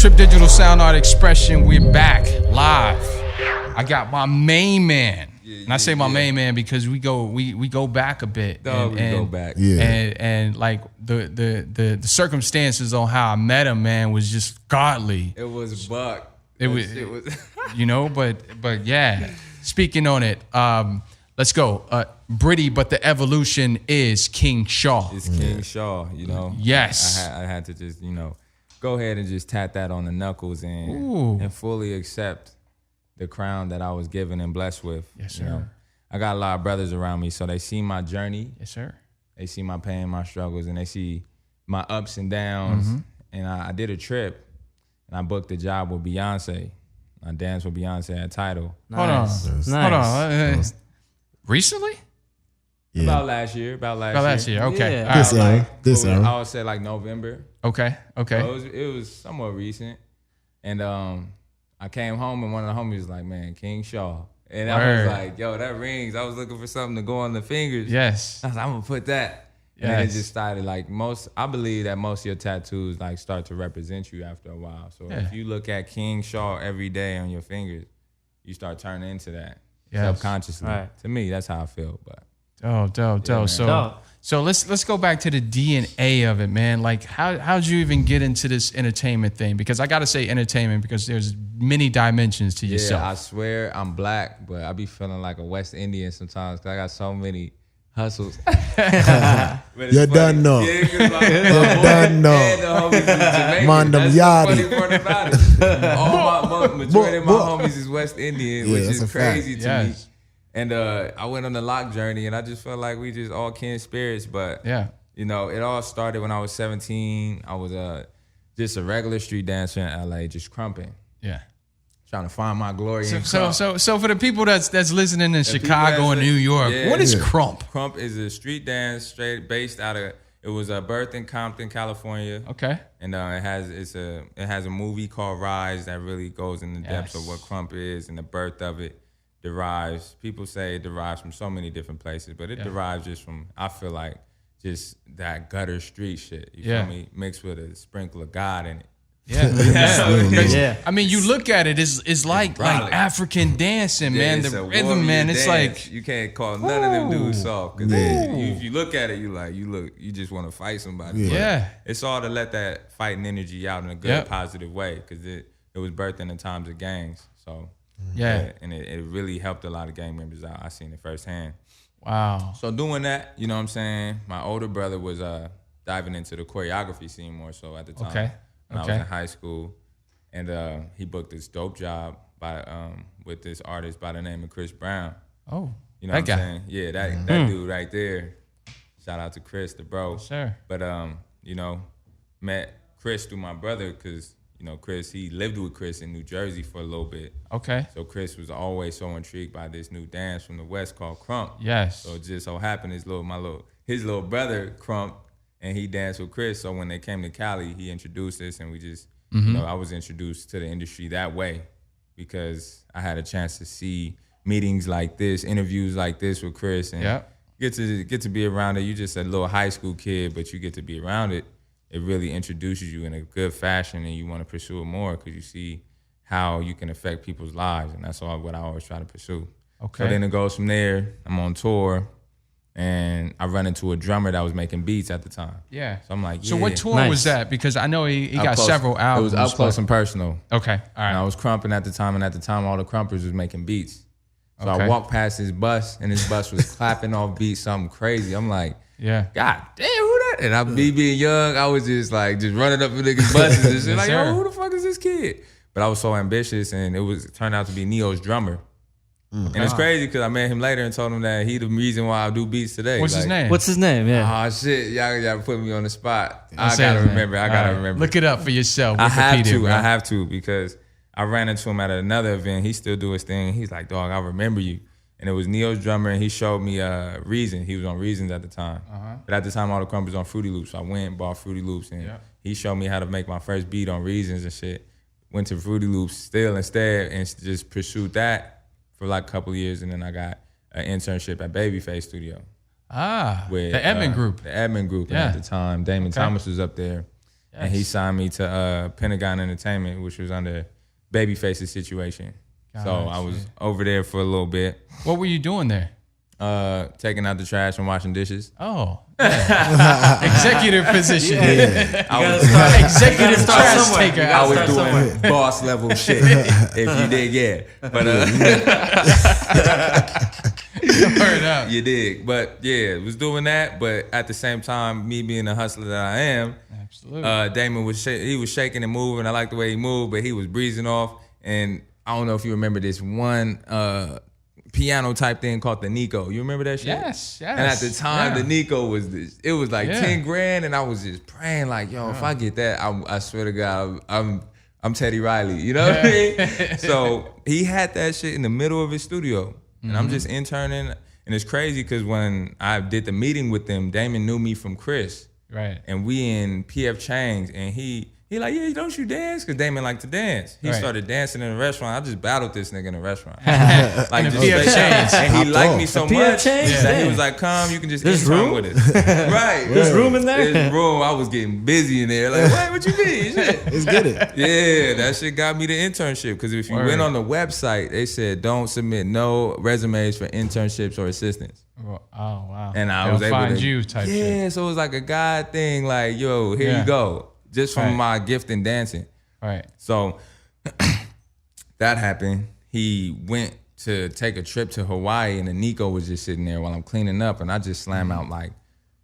Trip Digital Sound Art Expression. We're back live. I got my main man. And I say my main man because we go back a bit. Dog, we go back. Yeah. And like the circumstances on how I met him, man, was just godly. It was buck. It was you know, but yeah. Speaking on it, let's go. Britty, but the evolution is King Shaw. It's King Shaw, you know. Yes. I had to just, go ahead and just tap that on the knuckles and fully accept the crown that I was given and blessed with. Yes, sir. You know? I got a lot of brothers around me, so they see my journey. Yes, sir. They see my pain, my struggles, and they see my ups and downs. Mm-hmm. And I did a trip, and I booked a job with Beyonce. I danced with Beyonce at Tidal. Nice. Hold on. Nice. Recently? Yeah. About last year. About last year. Okay. Yeah. All right. This era. I would say like November. Okay. So it was somewhat recent. And I came home and one of the homies was like, man, King Shaw. And I was like, yo, that rings. I was looking for something to go on the fingers. Yes. I was like, I'm gonna put that. And then it just started like I believe that most of your tattoos like start to represent you after a while. So if you look at King Shaw every day on your fingers, you start turning into that subconsciously. Right. To me, that's how I feel. But dope. So let's go back to the DNA of it, man. Like how'd you even get into this entertainment thing? Because I gotta say entertainment because there's many dimensions to yourself. Yeah, I swear I'm black, but I be feeling like a West Indian sometimes because I got so many hustles. You done know. You done know. Man, them yardie. Funny part about it. Majority of my homies is West Indian, which is crazy to me. And I went on the lock journey, and I just felt like we just all kin spirits. But it all started when I was 17. I was just a regular street dancer in LA, just crumping. Yeah. Trying to find my glory in crump. So for the people that's listening in Chicago and New York, what is crump? Crump is a street dance based out of it was birthed in Compton, California. Okay. And it has a movie called Rise that really goes in the depths of what crump is and the birth of it. People say it derives from so many different places, but it derives just from, I feel like, just that gutter street shit. You feel me? Mixed with a sprinkle of God in it. Yeah. I mean, you look at it, it's like African dancing, man. The rhythm, man, it's like you can't call none of them dudes soft. Cause if you look at it, you just want to fight somebody. Yeah. It's all to let that fighting energy out in a good, positive way, because it was birthed in the times of gangs. So and it really helped a lot of gang members out. I seen it firsthand. Wow. So doing that, you know what I'm saying? My older brother was diving into the choreography scene more so at the time. Okay. When I was in high school, and he booked this dope job with this artist by the name of Chris Brown. Oh, you know what I'm saying? Yeah, that dude right there. Shout out to Chris, the bro. Sure. But met Chris through my brother because Chris, he lived with Chris in New Jersey for a little bit. Okay. So Chris was always so intrigued by this new dance from the West called Crump. Yes. So it just so happened his little brother Crump. And he danced with Chris, so when they came to Cali, he introduced us, and we just, I was introduced to the industry that way because I had a chance to see meetings like this, interviews like this with Chris, and get to be around it. You just a little high school kid, but you get to be around it. It really introduces you in a good fashion, and you want to pursue it more because you see how you can affect people's lives, and that's all what I always try to pursue. Okay. So then it goes from there. I'm on tour. And I run into a drummer that was making beats at the time. Yeah. So I'm like, So what tour was that? Because I know he got several albums. It was Up Close and Personal. Okay. All right. And I was crumping at the time, and at the time all the crumpers was making beats. So I walked past his bus, and his bus was clapping off beats, something crazy. I'm like, God damn, who that? And me being young, I was just running up to niggas' buses and shit. Like, yo, who the fuck is this kid? But I was so ambitious, and it turned out to be Neo's drummer. And it's crazy because I met him later and told him that he the reason why I do beats today. What's his name? What's his name? Yeah. Oh shit, y'all put me on the spot. I gotta remember. Look it up for yourself. I have to because I ran into him at another event. He still do his thing. He's like, dog, I remember you. And it was Neo's drummer, and he showed me Reason. He was on Reasons at the time. But at the time, all the crump was on Fruity Loops. So I went and bought Fruity Loops, and he showed me how to make my first beat on Reasons and shit. Went to Fruity Loops still instead and just pursued that for like a couple of years, and then I got an internship at Babyface Studio. With the Edmond Group. The Edmond Group. And at the time, Damon Thomas was up there. and he signed me to Pentagon Entertainment, which was under Babyface's situation. So I was over there for a little bit. What were you doing there? Taking out the trash and washing dishes. Oh, yeah. Executive position. Executive trash taker. I was doing boss level shit. If you did, yeah. But you did. But yeah, was doing that. But at the same time, me being the hustler that I am, absolutely. Damon was he was shaking and moving. I like the way he moved, but he was breezing off. And I don't know if you remember this one. Piano type thing called the Nico. You remember that shit? Yes. And at the time, the Nico was this. It was like 10 grand, and I was just praying like, yo, if I get that, I swear to God, I'm Teddy Riley. You know what I mean? So he had that shit in the middle of his studio, and I'm just interning. And it's crazy because when I did the meeting with them, Damon knew me from Chris. Right. And we in PF Chang's, and he like, yeah, don't you dance? Because Damon liked to dance. He started dancing in a restaurant. I just battled this nigga in a restaurant. Like just PF Chang's. And he liked me so much that he was like, come, you can just eat time with us. Right. There's room in there? There's room. I was getting busy in there. Like, what you mean? Shit. Let's get it. Yeah, that shit got me the internship. Because if you went on the website, they said don't submit no resumes for internships or assistants. Oh, wow. And I was able find to you type shit. Yeah, so it was like a God thing. Like, yo, here you go. Just from my gift in dancing. Right. So that happened. He went to take a trip to Hawaii, and the Nico was just sitting there while I'm cleaning up, and I just slam out like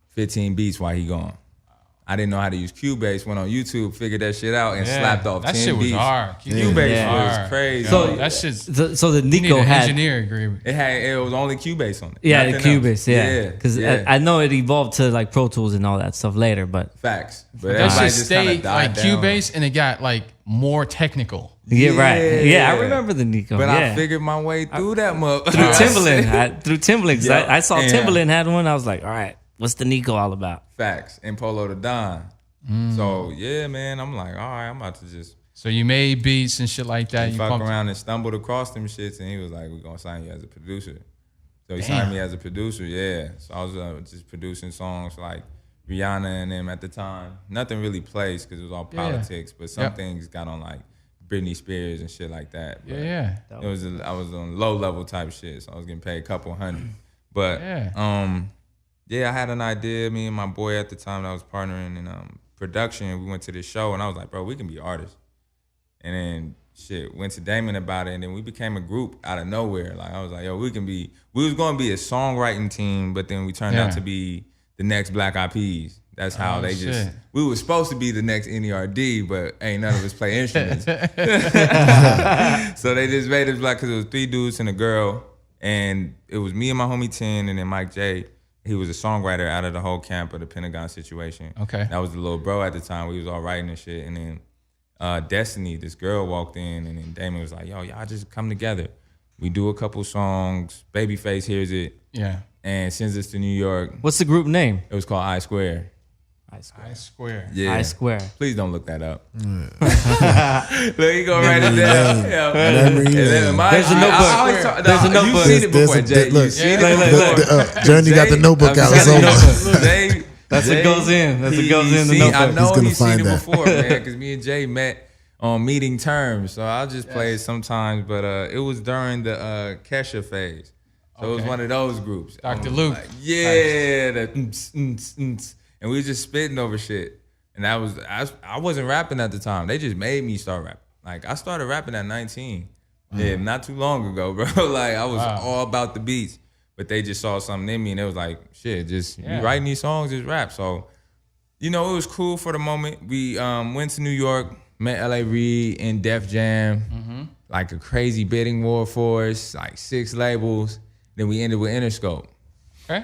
15 beats while he gone. I didn't know how to use Cubase. Went on YouTube, figured that shit out, and slapped off 10 beats. That shit was hard. Cubase was crazy. So that shit's so the Nico had engineer agreement. It was only Cubase on it. Yeah, the Cubase. Yeah, because I know it evolved to like Pro Tools and all that stuff later, but facts. But that shit just stayed died like down. Cubase, and it got like more technical. Yeah, right. Yeah, I remember the Nico. But I figured my way through that motherfucker. Through Timbaland. Because I saw Timbaland had one. I was like, all right, what's the Nico all about? Facts. And Polo the Don. So yeah, man, I'm like, all right, I'm about to just. So you made beats and shit like that. You fuck around and stumbled across them shits, and he was like, we're gonna sign you as a producer. So he signed me as a producer, yeah. So I was just producing songs like Rihanna and them at the time. Nothing really plays because it was all politics, but some things got on like Britney Spears and shit like that. But it was I was on low level type shit, so I was getting paid a couple $100. But I had an idea. Me and my boy at the time that I was partnering in production, we went to this show, and I was like, bro, we can be artists. And then went to Damon about it, and then we became a group out of nowhere. Like I was like, yo, we was gonna be a songwriting team, but then we turned out to be the next Black Eyed Peas. That's how we were supposed to be the next NERD, but ain't none of us play instruments. So they just made us black because it was 3 dudes and a girl, and it was me and my homie 10, and then Mike J. He was a songwriter out of the whole camp of the Pentagon situation. Okay. That was the little bro at the time. We was all writing and shit. And then Destiny, this girl walked in, and then Damon was like, yo, y'all just come together. We do a couple songs. Babyface hears it. Yeah. And sends us to New York. What's the group name? It was called I Square. I Square. Yeah. I Square. Please don't look that up. Look, you go write it down. There's a notebook. There's a notebook. You've seen it before, Jay. You've seen it before. Journey got the notebook out. That's what goes in. That's what goes in the notebook. I know he's seen it before, man, because me and Jay met on meeting terms. So I'll just play it sometimes. But it was during the Kesha phase. So it was one of those groups. Dr. Luke. Like, yeah. And we was just spitting over shit. And I wasn't rapping at the time. They just made me start rapping. Like, I started rapping at 19. Yeah, not too long ago, bro. Like, I was all about the beats. But they just saw something in me, and they was like, shit, just you writing these songs, just rap. So, it was cool for the moment. We went to New York, met L.A. Reid in Def Jam, like a crazy bidding war for us, like 6 labels. Then we ended with Interscope. Okay.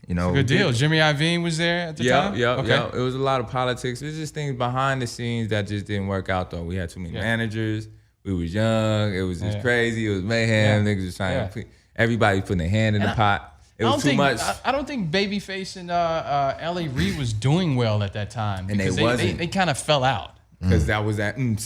It's a good deal. Jimmy Iovine was there at the time? Yeah. It was a lot of politics. It was just things behind the scenes that just didn't work out, though. We had too many managers. We was young. It was just crazy. It was mayhem. Niggas was trying to everybody putting their hand in the pot. It was too much. I don't think Babyface and L.A. Reid was doing well at that time. And they wasn't. They kind of fell out. Because that was that. And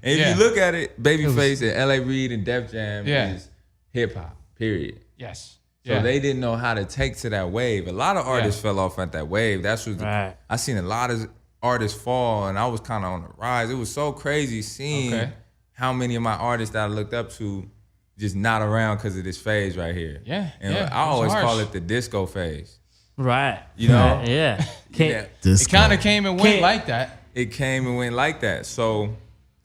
if you look at it, Babyface and L.A. Reid and Def Jam is hip-hop, period. Yes. So they didn't know how to take to that wave. A lot of artists fell off at that wave. That's what I seen a lot of artists fall, and I was kind of on the rise. It was so crazy seeing how many of my artists that I looked up to just not around because of this phase right here. Yeah, and yeah, I always harsh. call it the disco phase. Right. You know? Yeah. Yeah. It kind of came and went like that. It came and went like that. So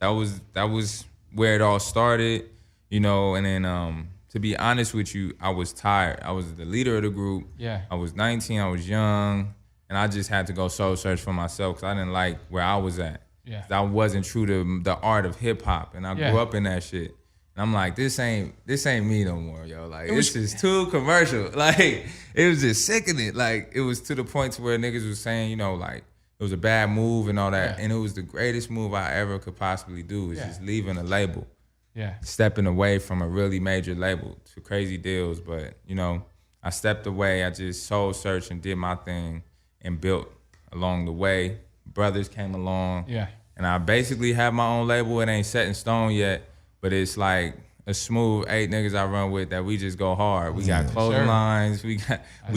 that was where it all started, you know. And then to be honest with you, I was tired. I was the leader of the group. Yeah. I was 19. I was young, and I just had to go soul search for myself because I didn't like where I was at. Yeah. I wasn't true to the art of hip hop, and I grew up in that shit. And I'm like, this ain't me no more, yo. Like, it's just too commercial. Like, it was just sickening. Like, it was to the point to where niggas was saying, you know, like, it was a bad move and all that. Yeah. And it was the greatest move I ever could possibly do, is just leaving a label. Yeah. Stepping away from a really major label to crazy deals. But, you know, I stepped away. I just soul searched and did my thing and built along the way. Brothers came along. Yeah. And I basically have my own label. It ain't set in stone yet. But it's like a smooth 8 niggas I run with that we just go hard. We got clothing lines. We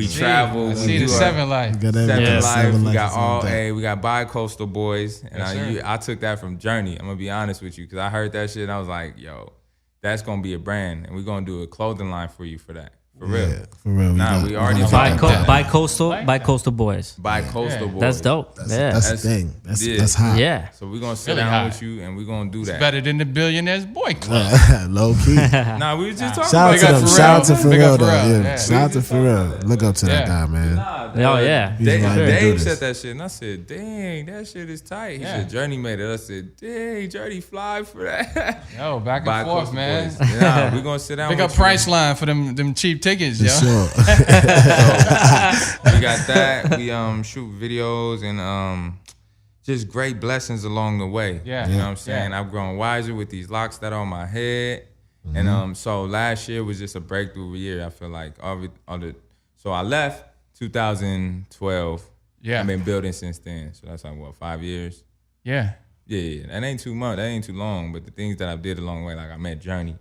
travel. I see the 7 Life. Seven Life. We got all A. A. We got bi-coastal boys. And Yes, I took that from Journey. I'm going to be honest with you, because I heard that shit and I was like, yo, that's going to be a brand. And we're going to do a clothing line for you for that. For real. Yeah, for real. Nah, we already Bi-coastal boys. bi-coastal boys. That's dope. That's the thing. That's hot. Yeah. So we're going to sit Really down hot. with you and we're going to do that. Better than the Billionaires Boy Club. Low key. Nah, we was just talking Shout out about to them. Pharrell. Shout out to Big Pharrell, up though. Pharrell, Yeah. yeah. Shout out to Pharrell. Look up to that guy, man. Oh, yeah. He's like, do Dave this. said that shit, and I said, dang, that shit is tight. He said, Journey made it. I said, dang, Journey fly for that. Yo, back and Bi-coastal forth, man. boys. Nah, we're going to sit down Big with up you. Priceline for them cheap tickets, For yo. sure. We got that. We shoot videos and just great blessings along the way. Yeah. You know what I'm saying? Yeah. I've grown wiser with these locks that are on my head. And so last year was just a breakthrough year, I feel like. So I left 2012. Yeah. I've been building since then. So that's like, what, 5 years? Yeah. Yeah. That ain't too much. That ain't too long. But the things that I did along the way, like I met Journey.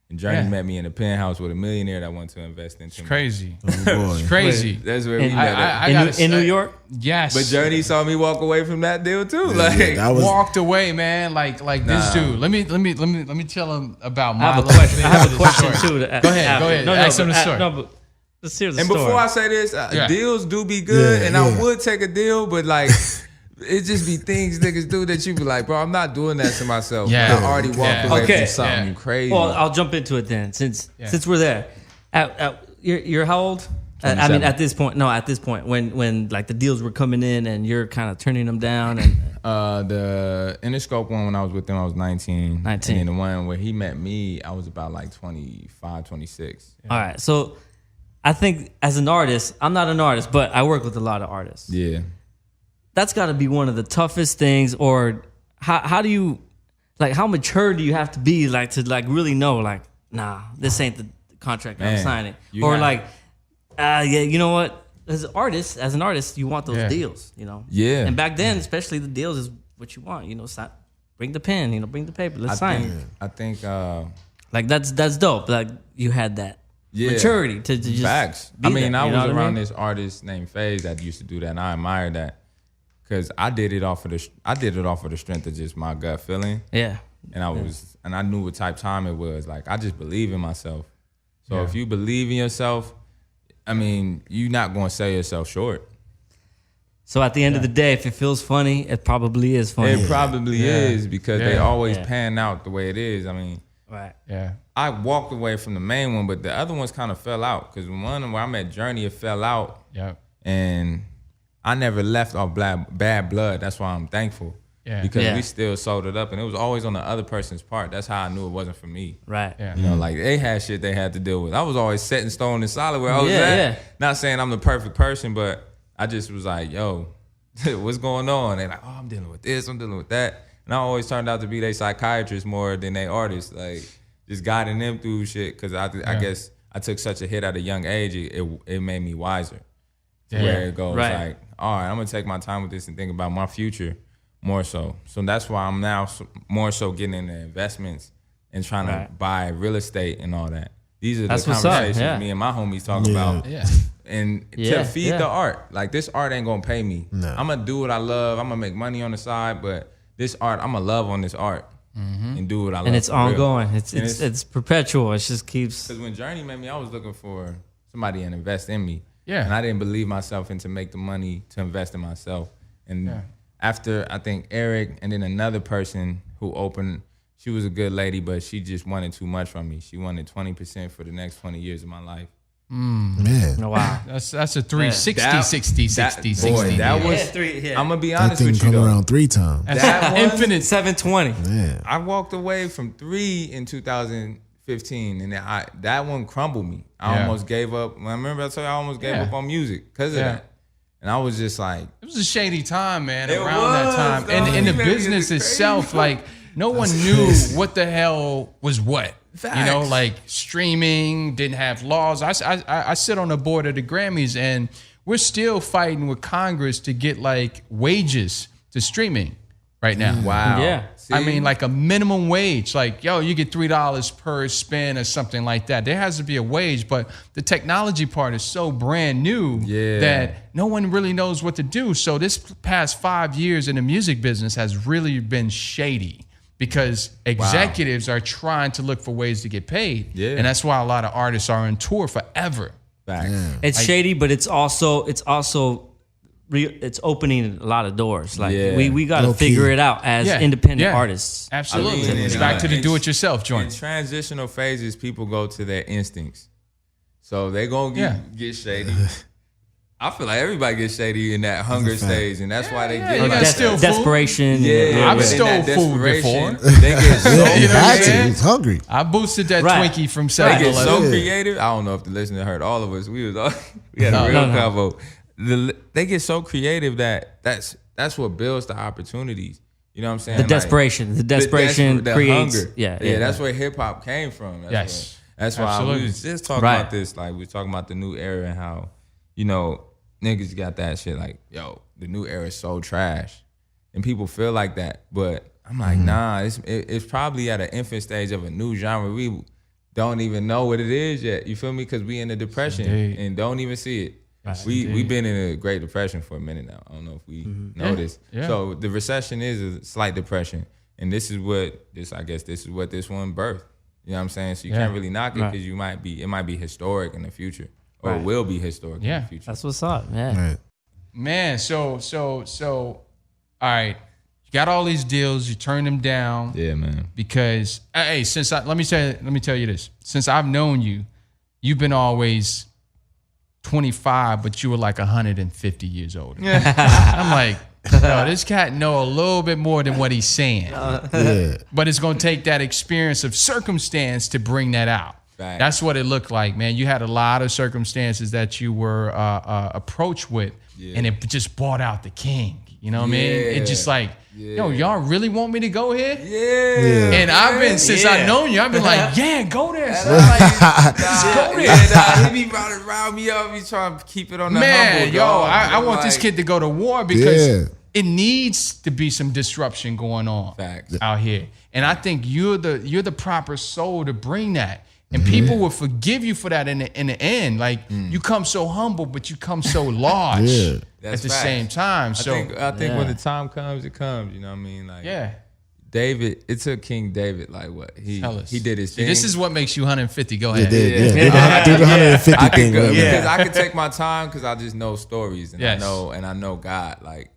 And Journey met me in a penthouse with a millionaire that wanted to invest into me. Crazy. Oh, It's crazy. That's where we met. I gotta say, In New York? Yes. But Journey saw me walk away from that deal too. that was walked away, man. Like this dude. Let me tell him about my I have a little question. bit I have of a the question story. too. Go ahead. Ask him the story. No, but let's hear the And story. before I say this, deals do be good, Yeah, and yeah. I would take a deal, but like, it just be things niggas do that you be like, bro, I'm not doing that to myself. Yeah. I already walked away Okay. from something Yeah. crazy. Well, I'll jump into it then, since we're there. You're how old? I mean, 27. at this point, when like the deals were coming in and you're kind of turning them down, and The Interscope one, when I was with them, I was 19. 19. And then the one where he met me, I was about like 25, 26. all right. So I think as an artist, I'm not an artist, but I work with a lot of artists. Yeah. That's got to be one of the toughest things. Or how do you, like, how mature do you have to be, like, to like really know, like, nah, this ain't the contract I'm Man, signing, you or have- like, yeah, you know what? As an artist, you want those deals, you know. Yeah. And back then, especially, the deals is what you want, you know. Bring the pen, you know, bring the paper, let's sign. I think Like that's dope. Like you had that maturity to just facts. be I mean, there, I you know was what around mean? this artist named FaZe that used to do that, and I admire that because I did it off of the strength of just my gut feeling, Yeah. and I knew what type of time it was. Like I just believe in myself. So if you believe in yourself, I mean, you're not going to sell yourself short. So at the end of the day, if it feels funny, it probably is funny. It probably is because they always Yeah. pan out the way it is. I mean, Right. Yeah. I walked away from the main one, but the other ones kind of fell out because one where I met Journey, it fell out. Yep. And I never left off bad blood. That's why I'm thankful. Yeah. Because Yeah. we still sold it up, and it was always on the other person's part. That's how I knew it wasn't for me. Right. Yeah. You know, like they had shit they had to deal with. I was always set in stone and solid where I was Yeah, at. yeah. Not saying I'm the perfect person, but I just was like, yo, what's going on? They like, oh, I'm dealing with this, I'm dealing with that. And I always turned out to be their psychiatrist more than they artists. Like just guiding them through shit because I guess I took such a hit at a young age, it made me wiser. To where it goes like, all right, I'm gonna take my time with this and think about my future more so. So that's why I'm now more so getting into investments and trying to buy real estate and all that. These are That's the what's up, conversations yeah. me and my homies talk about. Yeah. And Yeah, to feed yeah. the art. Like, this art ain't gonna pay me. No. I'm gonna do what I love. I'm gonna make money on the side, but this art, I'm gonna love on this art and do what I love. And it's for real. ongoing. It's And it's perpetual. It just keeps. Because when Journey met me, I was looking for somebody to invest in me. Yeah. And I didn't believe myself and to make the money to invest in myself. And Yeah. after, I think, Eric and then another person who opened, she was a good lady, but she just wanted too much from me. She wanted 20% for the next 20 years of my life. Man. Oh, wow. That's a 360, That- 60, 60, 60. Boy, that was, I'm going to be That honest thing with you, come though. around 3 times. That one- infinite. 720. Man. I walked away from 3 in 2015, and that one crumbled me. I Yeah. almost gave up. I remember I told you I almost gave Yeah. up on music because of Yeah. that. And I was just like, It was a shady time, man, It around that was, time. dog. And the You made me business crazy. itself, like, no one knew what the hell was what. You know, Facts. like streaming didn't have laws. I sit on the board of the Grammys, and we're still fighting with Congress to get like wages to streaming right now. wow. Yeah. I See? mean, like a minimum wage, like, yo, you get $3 per spin or something like that. There has to be a wage, but the technology part is so brand new that no one really knows what to do. So this past 5 years in the music business has really been shady because executives are trying to look for ways to get paid. Yeah. And that's why a lot of artists are on tour forever. Facts. It's shady, but it's also it's opening a lot of doors. Like Yeah. we got to Low key. figure it out as Yeah. independent Yeah. artists. Absolutely. I mean, It's in, back to the in- do-it-yourself In joint. transitional phases, people go to their instincts. So they going to get shady. I feel like everybody gets shady in that hunger That's a fact. stage, and that's why they yeah, get you like gotta steal food. Desperation. Yeah, I've but in stole that food desperation, before. They get so Yeah, you know what I'm had to. saying? He was hungry. I boosted that Right. Twinkie from They 7-Eleven. get so Yeah. creative. I don't know if the listener heard all of us. We had a real no. convo. They get so creative that's what builds the opportunities. You know what I'm saying? The desperation. The desperation the creates. hunger. Yeah. That's where hip hop came from. Yes. That's why Absolutely. we was just talking Right. about this. Like we was talking about the new era and how, you know, niggas got that shit like, yo, the new era is so trash. And people feel like that. But I'm like, nah, it's probably at an infant stage of a new genre. We don't even know what it is yet. You feel me? Because we in a depression Indeed. and don't even see it. Yes, We've been in a Great Depression for a minute now. I don't know if we know this. Yeah. So the recession is a slight depression. And this is what this one birthed. You know what I'm saying? So you can't really knock it Right. because it might be historic in the future. Or it will be historic in Yeah. the future. That's what's up. Yeah. Right. Man, so all right. You got all these deals, you turn them down Yeah, man. because hey, let me tell you this. Since I've known you, you've been always 25, but you were like 150 years older. I'm like, yo, this cat know a little bit more than what he's saying. Yeah. But it's going to take that experience of circumstance to bring that out. Facts. That's what it looked like, man. You had a lot of circumstances that you were approached with, and it just brought out the king. You know what I mean? It just like, yo, y'all really want me to go here? Yeah. And I've been, since I've known you, I've been like, yeah, go there. son. Go there. He be riled me up. He trying to keep it on the Man, humble, yo, dog. I want Like, this kid to go to war because Yeah. it needs to be some disruption going on Facts. out here. And I think you're the proper soul to bring that. And people will forgive you for that in the end. Like you come so humble, but you come so large Yeah. at That's the facts. same time. So I think when the time comes, it comes. You know what I mean? Like yeah. David, it took King David like what? Tell us. He did his See, thing. this is what makes you 150. Go Yeah, ahead. yeah. Do the 150 I can thing. go, whatever. because I can take my time because I just know stories and Yes. I know God. Like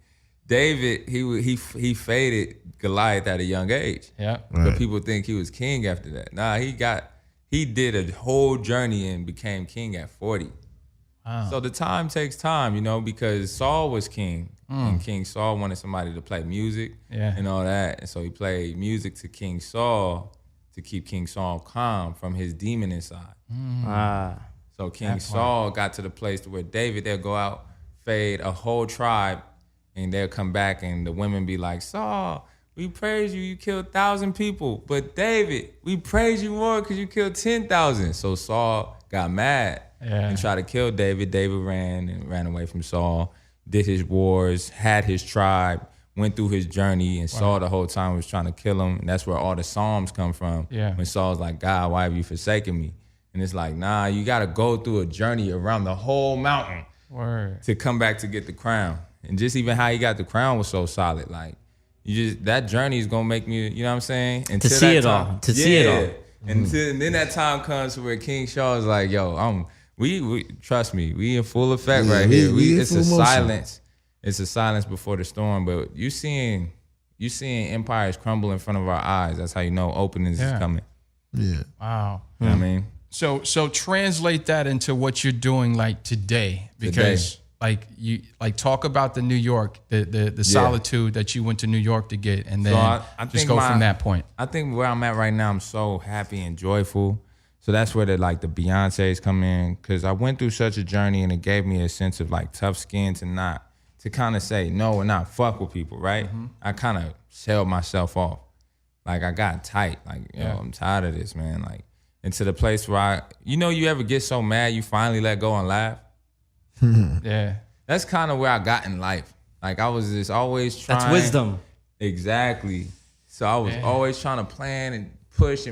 David, he faded Goliath at a young age. Yeah. But people think he was king after that. Nah, he did a whole journey and became king at 40. Wow. So the time takes time, you know, because Saul was king. And King Saul wanted somebody to play music and all that. And so he played music to King Saul to keep King Saul calm from his demon inside. So King Saul got to the place to where David, they'll go out, fade a whole tribe, and they'll come back and the women be like, Saul, we praise you, you killed 1,000 people. But David, we praise you more because you killed 10,000. So Saul got mad and tried to kill David. David ran away from Saul, did his wars, had his tribe, went through his journey, and Saul the whole time was trying to kill him. And that's where all the Psalms come from. Yeah. When Saul's like, God, why have you forsaken me? And it's like, nah, you got to go through a journey around the whole mountain to come back to get the crown. And just even how he got the crown was so solid. Like, that journey is going to make me, you know what I'm saying? To see it all. And then that time comes where King Shaw is like, yo, we trust me, we in full effect right here. It's a silence. It's a silence before the storm. But you seeing empires crumble in front of our eyes. That's how you know openings is coming. Yeah. Wow. You know what I mean? So translate that into what you're doing like today, because like you talk about the New York, the solitude that you went to New York to get, and then I just go from that point. I think where I'm at right now, I'm so happy and joyful. So that's where the Beyoncés come in, because I went through such a journey and it gave me a sense of like tough skin to kind of say no and not fuck with people, right? Mm-hmm. I kind of shelled myself off. Like I got tight. Like, I'm tired of this, man. Like, into the place where you ever get so mad you finally let go and laugh? Yeah. That's kind of where I got in life. Like I was just always trying. That's wisdom. Exactly. So I was always trying to plan and push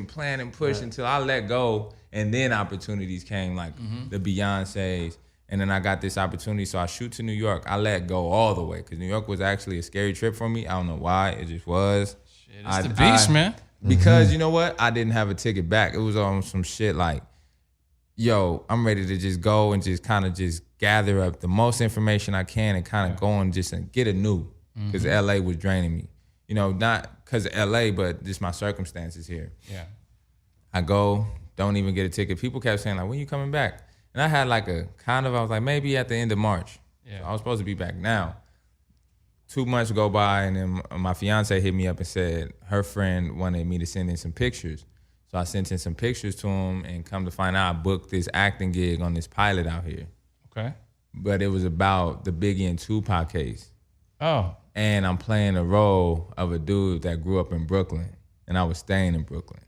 until I let go. And then opportunities came, like the Beyoncés. And then I got this opportunity. So I shoot to New York. I let go all the way because New York was actually a scary trip for me. I don't know why. It just was. Shit, it's the beast, man. Because you know what? I didn't have a ticket back. It was on some shit like, yo, I'm ready to just go and just kind of just gather up the most information I can and kind of go and just get anew. Because LA was draining me. Not because of LA, but just my circumstances here. Yeah. I go, don't even get a ticket. People kept saying like, when you coming back? And I had like I was like, maybe at the end of March. Yeah. So I was supposed to be back now. 2 months go by and then my fiance hit me up and said her friend wanted me to send in some pictures. So I sent in some pictures to him and come to find out I booked this acting gig on this pilot out here. Okay. But it was about the Biggie and Tupac case. Oh. And I'm playing the role of a dude that grew up in Brooklyn and I was staying in Brooklyn.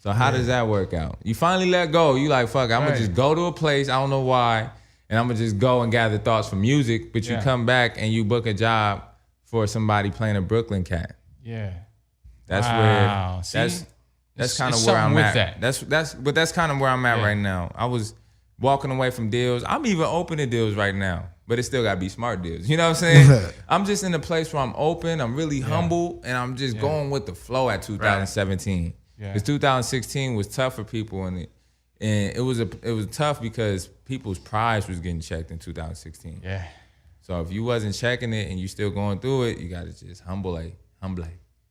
So how does that work out? You finally let go. You like, fuck, I'm going to just go to a place, I don't know why, and I'm going to just go and gather thoughts from music, but you come back and you book a job for somebody playing a Brooklyn cat. Yeah. That's where, that's kind of where I'm at. That's kind of where I'm at right now. I was walking away from deals. I'm even open to deals right now, but it still got to be smart deals. You know what I'm saying? I'm just in a place where I'm open, I'm really humble, and I'm just going with the flow at 2017. Because 2016 was tough for people, and it was tough because people's prides was getting checked in 2016. Yeah. So if you wasn't checking it and you still going through it, you got to just humble yourself.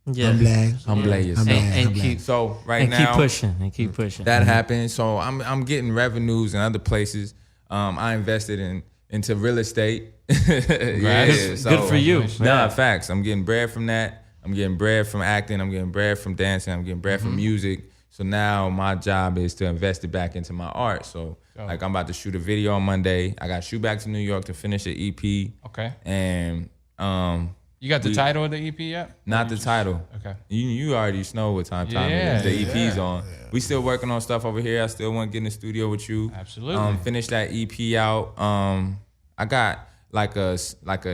And keep now, keep pushing. That happened. So I'm getting revenues in other places. I invested into real estate. Good for you. Nah, facts. I'm getting bread from that. I'm getting bread from acting. I'm getting bread from dancing. I'm getting bread from music. So now my job is to invest it back into my art. So like I'm about to shoot a video on Monday. I got to shoot back to New York to finish the EP. Okay. And you got the title of the EP yet? Not the title. Okay. You already know what time it is. The EP's on. We still working on stuff over here. I still want to get in the studio with you. Absolutely. Finish that EP out. I got like a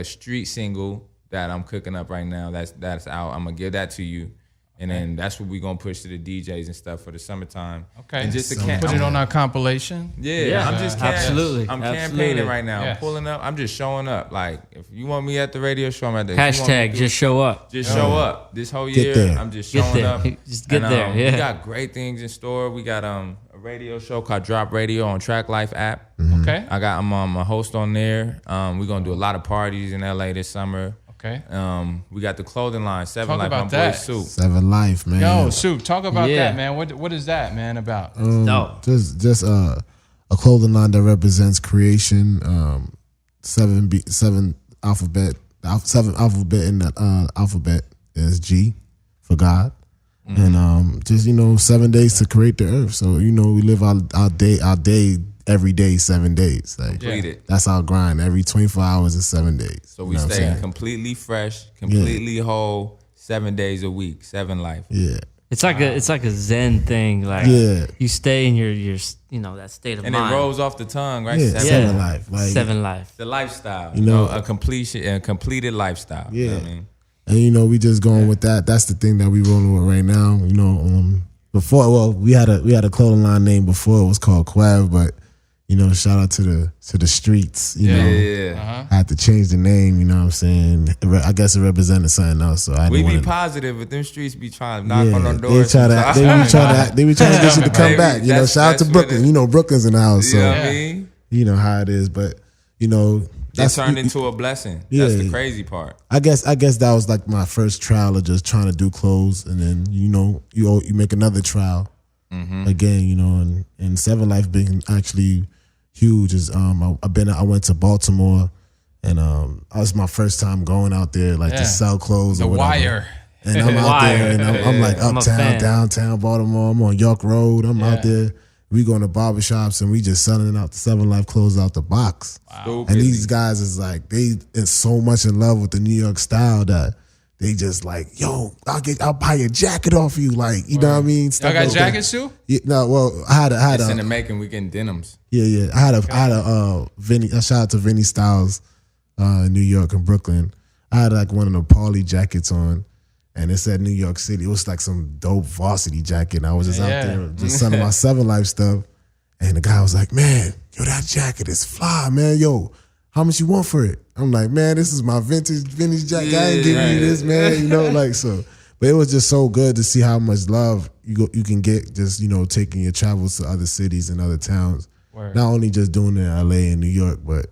street single that I'm cooking up right now. That's out. I'm gonna give that to you, and then that's what we're gonna push to the DJs and stuff for the summertime. Okay. And just put it on our compilation. Yeah. I'm just absolutely. I'm campaigning right now. I'm pulling up. I'm just showing up. Like if you want me at the radio show, I'm at the hashtag. Just show up. Just show up. This whole year, I'm just showing up. Just get there. We got great things in store. We got a radio show called Drop Radio on Track Life app. Okay. I'm a host on there. We're gonna do a lot of parties in LA this summer. Okay. We got the clothing line, Seven Talk Life, about my that. boy Soup. 7 Life, man. Yo, Soup, talk about that, man. What is that, man, about? Just a clothing line that represents creation. 7 alphabet. 7 alphabet in the alphabet is G for God. And just 7 days to create the earth. So we live our day every day 7 days. Like that's our grind. Every 24 hours is 7 days. So we stay completely fresh, completely whole, 7 days a week, 7 Life. Yeah. It's like a Zen thing. Like you stay in your that state of mind. And it rolls off the tongue, right? Yeah, 7 Life. Like, 7 Life. The lifestyle. A completed lifestyle. Yeah. You know what I mean? And we just going with that. That's the thing that we rolling with right now. before. Well, we had a clothing line name before. It was called Quav, but shout out to the streets. I had to change the name. You know what I'm saying? I guess it represented something else. So I we didn't be wanna, positive, but them streets be trying to knock on our doors. They be trying to get you to come back. Shout out to Brooklyn. Brooklyn's in the house. So you know what I mean? You know how it is, but That turned into a blessing. That's the crazy part. I guess that was like my first trial of just trying to do clothes, and then you make another trial again, and Seven Life being actually huge is I went to Baltimore, and that was my first time going out there to sell clothes. The or whatever. Wire. And I'm out there, and I'm like uptown, downtown Baltimore. I'm on York Road. I'm out there. We going to barbershops and we just selling out the Seven Life clothes out the box. Wow. And these guys is like, they is so much in love with the New York style that they just like, yo, I'll buy a jacket off you. Like, you know what I mean? Y'all got jackets too? Yeah, no, well, I had It's in the making. We getting denims. Yeah. I had a Vinny, a shout out to Vinny Styles in New York and Brooklyn. I had like one of the Pauly jackets on. And it said New York City. It was like some dope varsity jacket. And I was just out there just selling my Seven Life stuff. And the guy was like, man, yo, that jacket is fly, man. Yo, how much you want for it? I'm like, man, this is my vintage jacket. I ain't giving you this, man. So. But it was just so good to see how much love you can get just, taking your travels to other cities and other towns. Word. Not only just doing it in LA and New York, but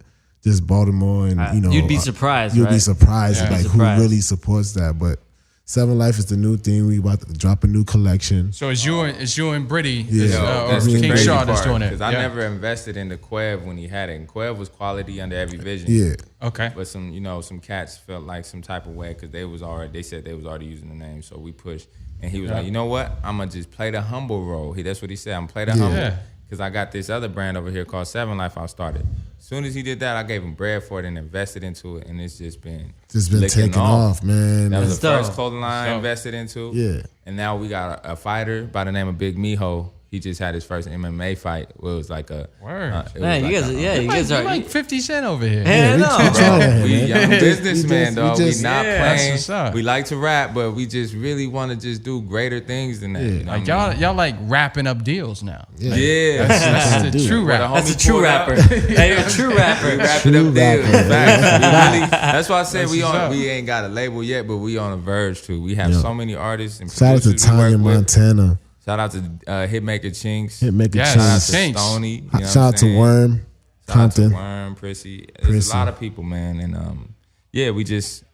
just Baltimore and, You'd be surprised, You'd be surprised who really supports that. But Seven Life is the new thing. We about to drop a new collection. So it's you and Britty, That's or the King crazy Shaw that's part, doing it. Because I never invested in the Quev when he had it. And Quev was quality under every vision. Yeah. Okay. But some cats felt like some type of way because they said they was already using the name. So we pushed. And he was like, you know what? I'm going to just play the humble role. That's what he said. I'm going to play the humble. Because I got this other brand over here called Seven Life I started. As soon as he did that, I gave him bread for it and invested into it, and it's just been taking off, man. That was the first clothing line I invested into. Yeah. And now we got a fighter by the name of Big Miho. He just had his first MMA fight. Where it was like a word. Man, you guys are like 50 Cent over here. Hell no, we young businessmen, dog. We not playing. That's what's up. We like to rap, but we just really want to just do greater things than that. Yeah. You know Like what I mean? y'all like wrapping up deals now. Yeah. That's the true rap. Well, the That's a true homie rapper. pulled up. Hey, you're a true rapper. We wrapping up deals. That's why I said what's we ain't got a label yet, but we on the verge too. We have so many artists and Shout out to producers we work Tanya with. Montana. Shout out to Hitmaker Chinks. Hitmaker Yes. Shout out Chinks. to Chinks. Stoney. You know Shout out to Worm. Shout out to Compton. Worm, Prissy. There's a lot of people, man, and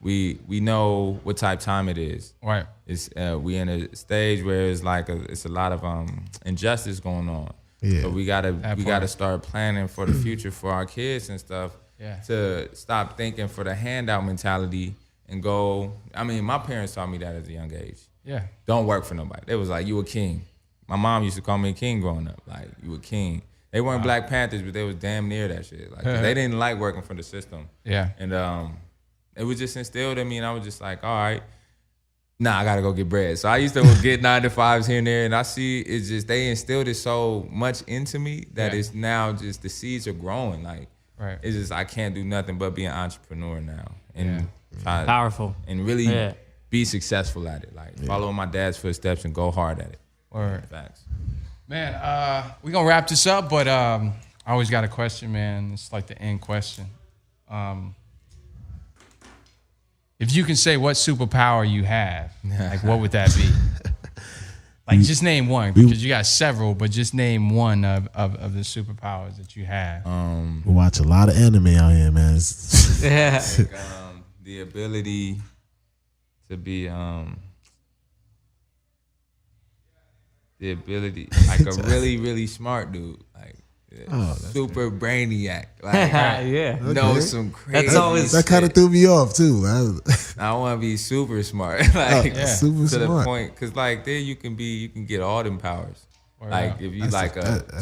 we know what type time it is. Right. It's we in a stage where it's like it's a lot of injustice going on. Yeah. So we gotta start planning for the future for our kids and stuff. Yeah. To stop thinking for the handout mentality and go. I mean, my parents taught me that at a young age. Yeah. Don't work for nobody. They was like, you a king. My mom used to call me a king growing up. Like, you a king. They weren't Black Panthers, but they was damn near that shit. Like, they didn't like working for the system. Yeah. And it was just instilled in me, and I was just like, all right, I gotta go get bread. So I used to get 9 to 5s here and there, and I see it's just they instilled it so much into me that it's now just the seeds are growing. Like, it's just I can't do nothing but be an entrepreneur now and try Powerful and really be successful at it. Like follow my dad's footsteps and go hard at it. Word. Facts. Man, we're gonna wrap this up, but I always got a question, man. It's like the end question. If you can say what superpower you have, like what would that be? Like just name one, because you got several, but just name one of the superpowers that you have. We watch a lot of anime out here, man. Yeah. Like, the ability to be like a really, really smart dude. Like super brainiac. Like know some crazy. That's always that kind of threw me off too. I want to be super smart. Like super to smart. the point, because like there you can get all them powers. Like if you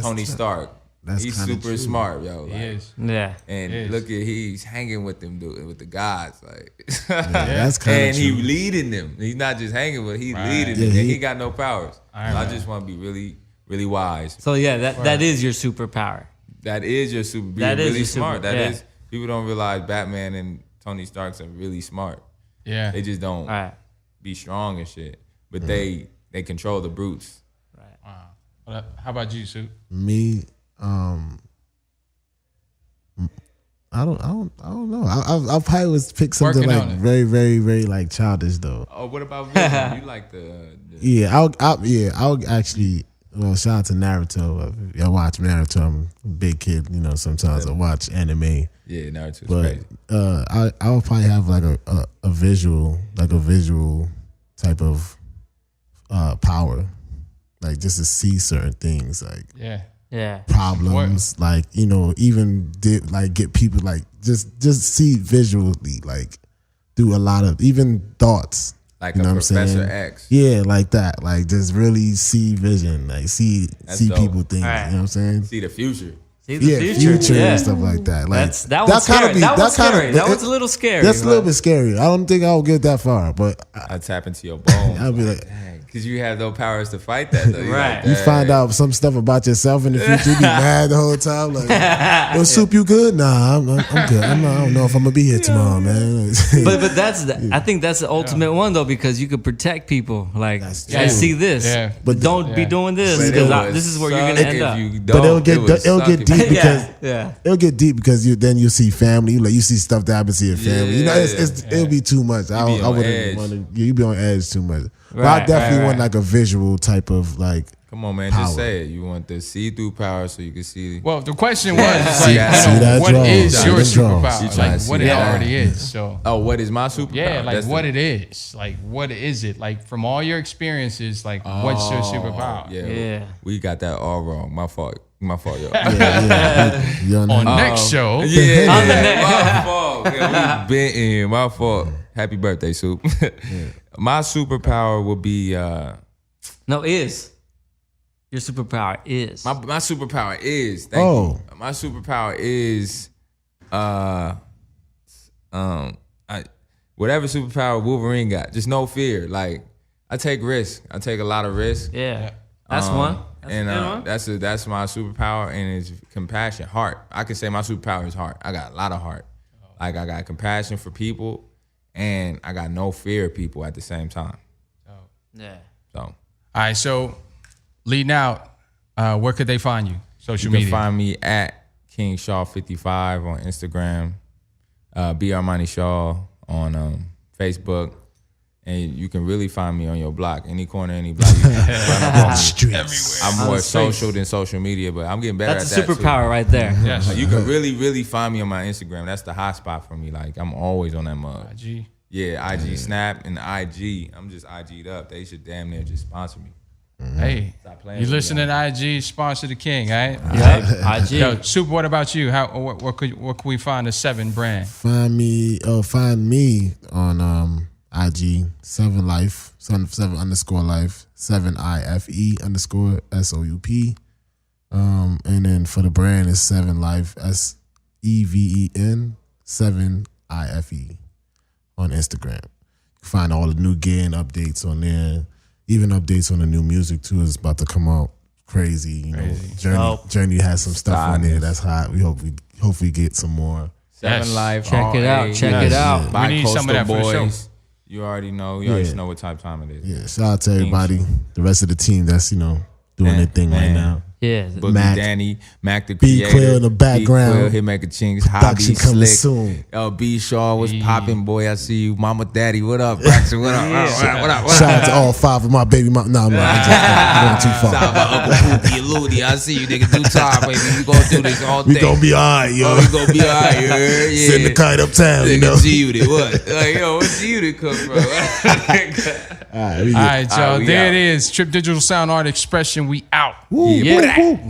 Tony Stark. He's super true. smart, yo. Like, He is. Yeah. And look at he's hanging with them, dude, with the gods, like. That's kind of and true. he leading them. He's not just hanging with. He's leading them. And he got no powers. So I just want to be really, really wise. So yeah, that is your superpower. That is your super. Being That is really your smart. super- That yeah. is. People don't realize Batman and Tony Starks are really smart. Yeah. They just don't All right. be strong and shit. But they control the brutes. How about you, Sue? Me, I don't know. I probably would pick something Working like on it. very, very, very like childish though. Oh, what about Vision? You like the Yeah, I'll actually. Well, shout out to Naruto. I watch Naruto. I'm a big kid, you know. Sometimes I watch anime, yeah, Naruto's but crazy. I'll probably have like a visual type of power, like just to see certain things, like Yeah. problems, like you know, even like get people like just see visually, like do a lot of even thoughts. Like You know a what I'm saying? Professor X. Yeah, like that. Like just really see vision. Like see That's dope. people things. Right. You know what I'm saying? See the future. See the Yeah, future and stuff like that. Like That one's scary. That one's scary. That one's a it- little scary. That's a little bit scary. I don't think I'll get that far, but I tap into your bones. I'll be like, because you have no powers to fight that though. You're Right. like, you dang. find out some stuff about yourself in the future, you be mad the whole time. Like, yo, Soup, you good? Nah, I'm good. I don't know if I'm gonna be here tomorrow, man. But I think that's the ultimate one though, because you could protect people. Like, That's I true. see this, Yeah. but don't be doing this But it because would this is where you're suck gonna end if up. you But it'll don't. get It would it'll suck get if deep you- because Yeah. it'll get deep because then you see family, like you see stuff that happens to your family. You know, it'll be too much. I be on wouldn't edge. want to. You be on edge too much. But I Right, definitely right, want right. like a visual type of like. Come on, man. Power. Just say it. You want the see-through power so you can see. Well, the question was, like, See that what draw. is See your that draw. You superpower? trying Like, to what see it that. already is. So, Oh, what is my superpower? yeah, like That's what the- it is. Like, what is it? Like, from all your experiences, like, what's your superpower? Yeah. We got that all wrong. My fault, yo. Yeah. You On know, next show, Yeah, my fault. Yeah, we been in. My fault. Happy birthday, Soup. My superpower would be No, is your superpower is my superpower is. My superpower is whatever superpower Wolverine got. Just no fear. Like I take risks. I take a lot of risks. yeah. That's one. That's And a good one. that's my superpower, and it's compassion, heart. I can say my superpower is heart. I got a lot of heart. Like I got compassion for people, and I got no fear of people at the same time. Yeah. So all right. So, leading out, where could they find you? Social you can media. find me at King Shaw 55 on Instagram, B Armani Shaw on Facebook. And you can really find me on your block, any corner, any block. You can run up on me. streets. I'm On more the streets. social than social media, but I'm getting better That's at a that too. superpower right there. Yes. Like, you can really, really find me on my Instagram. That's the hot spot for me. Like I'm always on that mug. IG. Yeah, IG Snap and IG. I'm just IG'd up. They should damn near just sponsor me. Hey, Stop playing you with me, listening to IG? Sponsor the king, all right? Yeah. IG. Yo, Super, what about you? What could we find the 7 brand? Find me on IG 7life 7_life 7IFE_SOUP. And then for the brand is 7life SEVEN 7IFE on Instagram. You can find all the new gear and updates on there. Even updates on the new music too is about to come out. Crazy, Journey has some stuff on there that's hot. We hope we get some more. Seven Yes. Life. Check it out. RA, Check it out. We need some of that for the show. Boys. You already know. You already Yeah. know what type of time it is. Yeah, shout out to everybody, the rest of the team that's doing their thing right now. Yeah. Boogie Mac. Danny, Mac the B creator. Quill in the background. B Quill, hit making chinks. Hobby Production coming slick. soon. B Shaw was popping, boy. I see you. Mama, Daddy, what up? Braxton, what up? What up? Shout out to all 5 of my baby mom. No, I'm going too Shout far. out my Uncle Pookie and Looney. I see you, nigga. Do time, baby. We gonna do this all day. We gonna be alright, yo. We gonna be alright, you heard? Yeah. Send the kite uptown, you know. Nigga, G-Unit, what? Like, yo, where G-Unit come from? Alright, we All right, y'all. we There out. it is. Trip Digital Sound Art Expression. We out. Woo, Yeah. woo, woo.